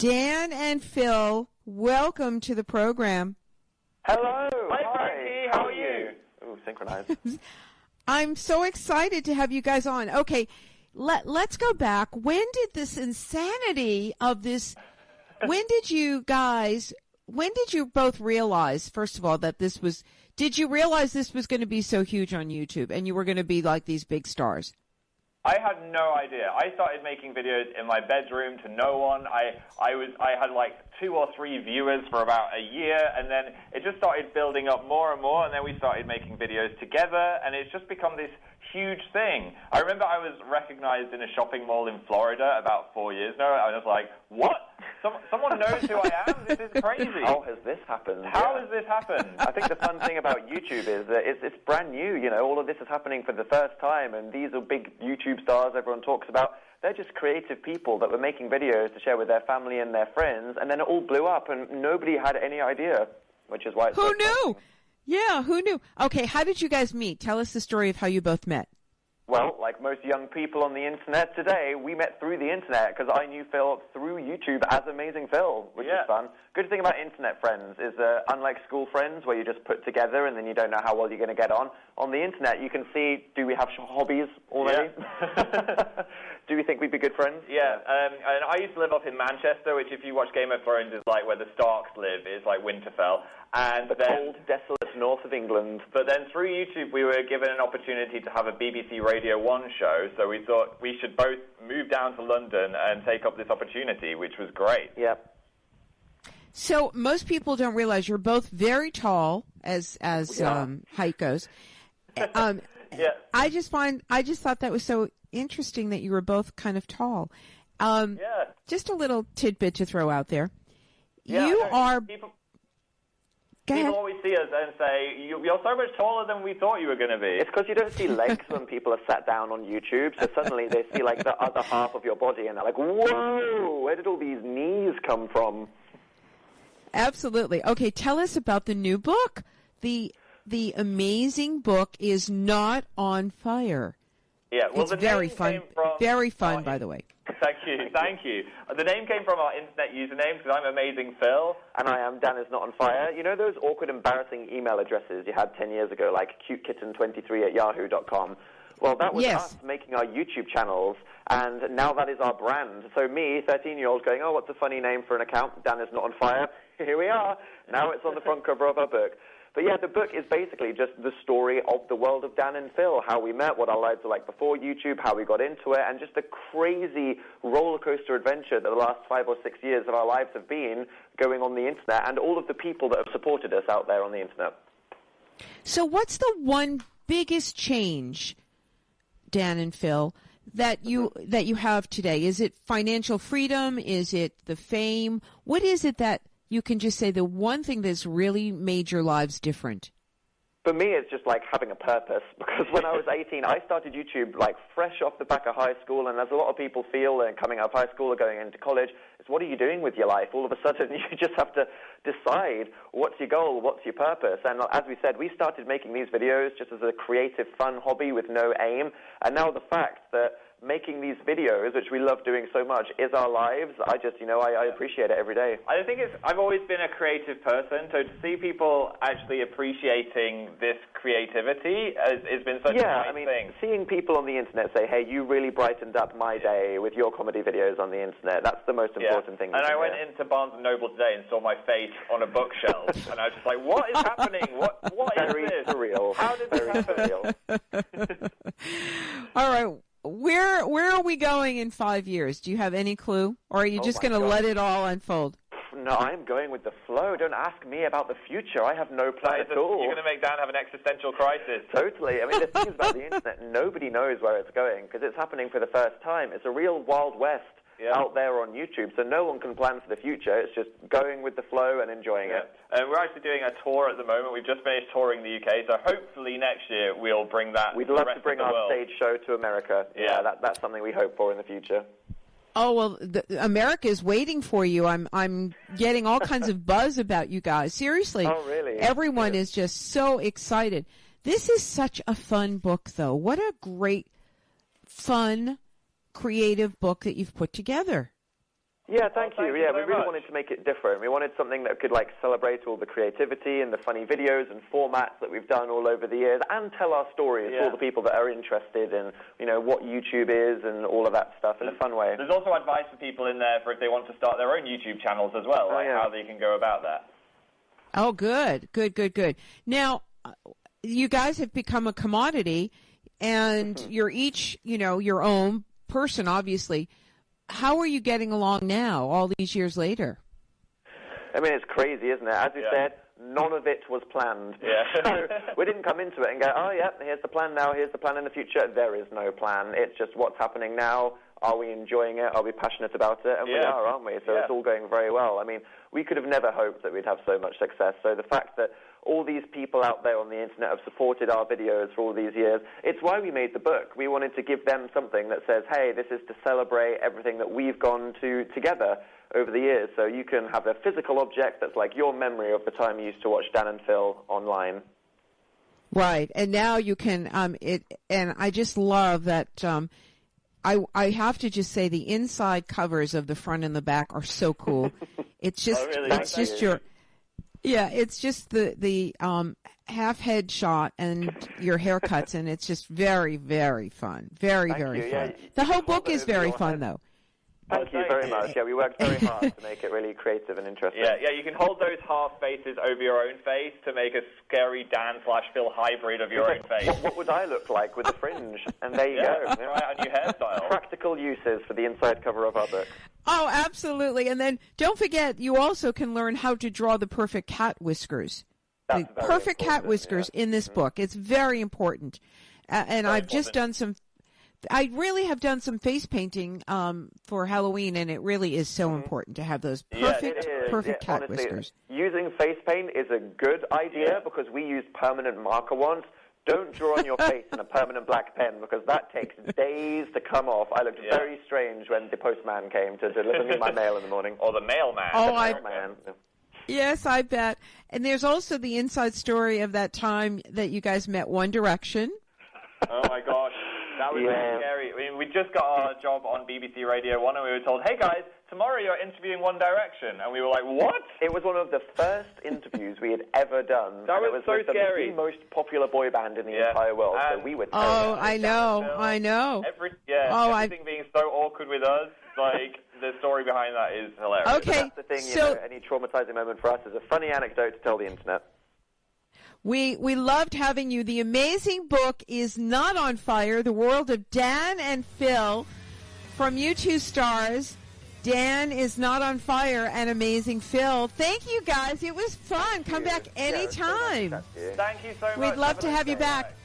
Dan and Phil, welcome to the program. Hello. Hi, Frankie. How are you? Ooh, synchronized. I'm so excited to have you guys on. Okay, let's go back. When did this insanity of this, when did you both realize, first of all, that this was, did you realize this was going to be so huge on YouTube and you were going to be like these big stars? I had no idea. I started making videos in my bedroom to no one. I had like 2 or 3 viewers for about a year, and then it just started building up more and more, and then we started making videos together, and it's just become this huge thing. I remember I was recognized in a shopping mall in Florida about 4 years ago. I was like, what? Someone knows who I am? This is crazy. How has this happened? How has this happened? I think the fun thing about YouTube is that it's brand new. You know, all of this is happening for the first time, and these are big YouTube stars everyone talks about. They're just creative people that were making videos to share with their family and their friends, and then it all blew up, and nobody had any idea, which is why it's Who knew? Yeah, who knew? Okay, how did you guys meet? Tell us the story of how you both met. Well, like most young people on the internet today, we met through the internet because I knew Phil through YouTube as Amazing Phil, which is fun. Good thing about internet friends is unlike school friends where you just put together and then you don't know how well you're going to get on the internet you can see, do we have hobbies already? Yeah. Do we think we'd be good friends? Yeah, and I used to live up in Manchester, which if you watch Game of Thrones is like where the Starks live, it's like Winterfell. And the cold, desolate north of England. But then through YouTube we were given an opportunity to have a BBC Radio 1 show, so we thought we should both move down to London and take up this opportunity, which was great. Yeah. So most people don't realize you're both very tall as height goes. Yeah. I just thought that was so interesting that you were both kind of tall. Just a little tidbit to throw out there. Yeah, People always see us and say, you're so much taller than we thought you were going to be. It's because you don't see legs when people are sat down on YouTube, so suddenly they see like the other half of your body and they're like, whoa, where did all these knees come from? Absolutely. Okay, tell us about the new book. The amazing book is Not on Fire. Yeah, well, it's very fun. Very fun, by the way. Thank you. The name came from our internet usernames because I'm Amazing Phil. And I am Dan is Not on Fire. You know those awkward, embarrassing email addresses you had 10 years ago, like cutekitten23@yahoo.com? Well, that was us making our YouTube channels, and now that is our brand. So me, 13-year-old, going, oh, what's a funny name for an account? Dan is Not on Fire. Here we are. Now it's on the front cover of our book. But yeah, the book is basically just the story of the world of Dan and Phil, how we met, what our lives were like before YouTube, how we got into it, and just the crazy roller coaster adventure that the last 5 or 6 years of our lives have been going on the internet, and all of the people that have supported us out there on the internet. So what's the one biggest change, Dan and Phil, that you have today? Is it financial freedom? Is it the fame? What is it that you can just say the one thing that's really made your lives different? For me, it's just like having a purpose, because when I was 18, I started YouTube like fresh off the back of high school, and as a lot of people feel coming out of high school or going into college, it's what are you doing with your life? All of a sudden, you just have to decide what's your goal, what's your purpose. And as we said, we started making these videos just as a creative, fun hobby with no aim, and now the fact that making these videos, which we love doing so much, is our lives. I just, I appreciate it every day. I think I've always been a creative person, so to see people actually appreciating this creativity has been such a nice thing. Seeing people on the internet say, hey, you really brightened up my day with your comedy videos on the internet, that's the most important thing. And I went into Barnes & Noble today and saw my face on a bookshelf, and I was just like, what is happening? What is Very this? Surreal. How did this happen? All right. Where are we going in 5 years? Do you have any clue? Or are you just going to let it all unfold? No, I'm going with the flow. Don't ask me about the future. I have no plan at all. You're going to make Dan have an existential crisis. Totally. I mean, the thing is about the internet, nobody knows where it's going because it's happening for the first time. It's a real Wild West out there on YouTube, so no one can plan for the future. It's just going with the flow and enjoying it. And we're actually doing a tour at the moment. We've just finished touring the UK, so hopefully next year we'll bring that We'd love to bring our stage show to America. Yeah, that's something we hope for in the future. Oh, well, America is waiting for you. I'm getting all kinds of buzz about you guys. Seriously. Oh, really? Everyone is just so excited. This is such a fun book, though. What a great, fun, creative book that you've put together. Yeah, thank you. Yeah, we really wanted to make it different. We wanted something that could celebrate all the creativity and the funny videos and formats that we've done all over the years, and tell our stories to all the people that are interested in, what YouTube is and all of that stuff in a fun way. There's also advice for people in there for if they want to start their own YouTube channels as well, how they can go about that. Oh, good. Now, you guys have become a commodity, and you're each, your own person, obviously. How are you getting along now, all these years later? I mean, it's crazy, isn't it? As you said, none of it was planned. Yeah. So we didn't come into it and go, here's the plan now, here's the plan in the future. There is no plan. It's just what's happening now. Are we enjoying it? Are we passionate about it? And we are, aren't we? So it's all going very well. I mean, we could have never hoped that we'd have so much success. So the fact that all these people out there on the internet have supported our videos for all these years, it's why we made the book. We wanted to give them something that says, hey, this is to celebrate everything that we've gone to together over the years. So you can have a physical object that's like your memory of the time you used to watch Dan and Phil online. Right. And now you can, and I just love that, I have to just say the inside covers of the front and the back are so cool. It's just, it's just the half head shot and your haircuts, and it's just very, very fun. Very fun. Yeah, the whole book is very fun, though. Thank you very much. Yeah, we worked very hard to make it really creative and interesting. Yeah, you can hold those half faces over your own face to make a scary Dan/Phil hybrid of your own face. What would I look like with a fringe? And there you go. Right, a new hairstyle. Practical uses for the inside cover of our book. Oh, absolutely. And then don't forget, you also can learn how to draw the perfect cat whiskers. The perfect cat whiskers in this book. It's very important. And I've just done some... I really have done some face painting for Halloween, and it really is so important to have those perfect cat honestly, whiskers. Using face paint is a good idea because we used permanent marker once. Don't draw on your face in a permanent black pen because that takes days to come off. I looked very strange when the postman came to deliver me my mail in the morning. Or the mailman. Mailman. Yes, I bet. And there's also the inside story of that time that you guys met One Direction. Oh, my gosh. That was really scary. I mean, we just got our job on BBC Radio 1 and we were told, hey guys, tomorrow you're interviewing One Direction. And we were like, what? It was one of the first interviews we had ever done. That was so scary. The most popular boy band in the entire world, so we were terrified. Oh, I know. Everything being so awkward with us, the story behind that is hilarious. Okay, that's the thing, any traumatizing moment for us is a funny anecdote to tell the internet. We loved having you. The amazing book is Not on Fire, The World of Dan and Phil from you two stars. Dan is not on fire and Amazing Phil. Thank you, guys. It was fun. Come back anytime. Thank you so much. We'd love to have you back.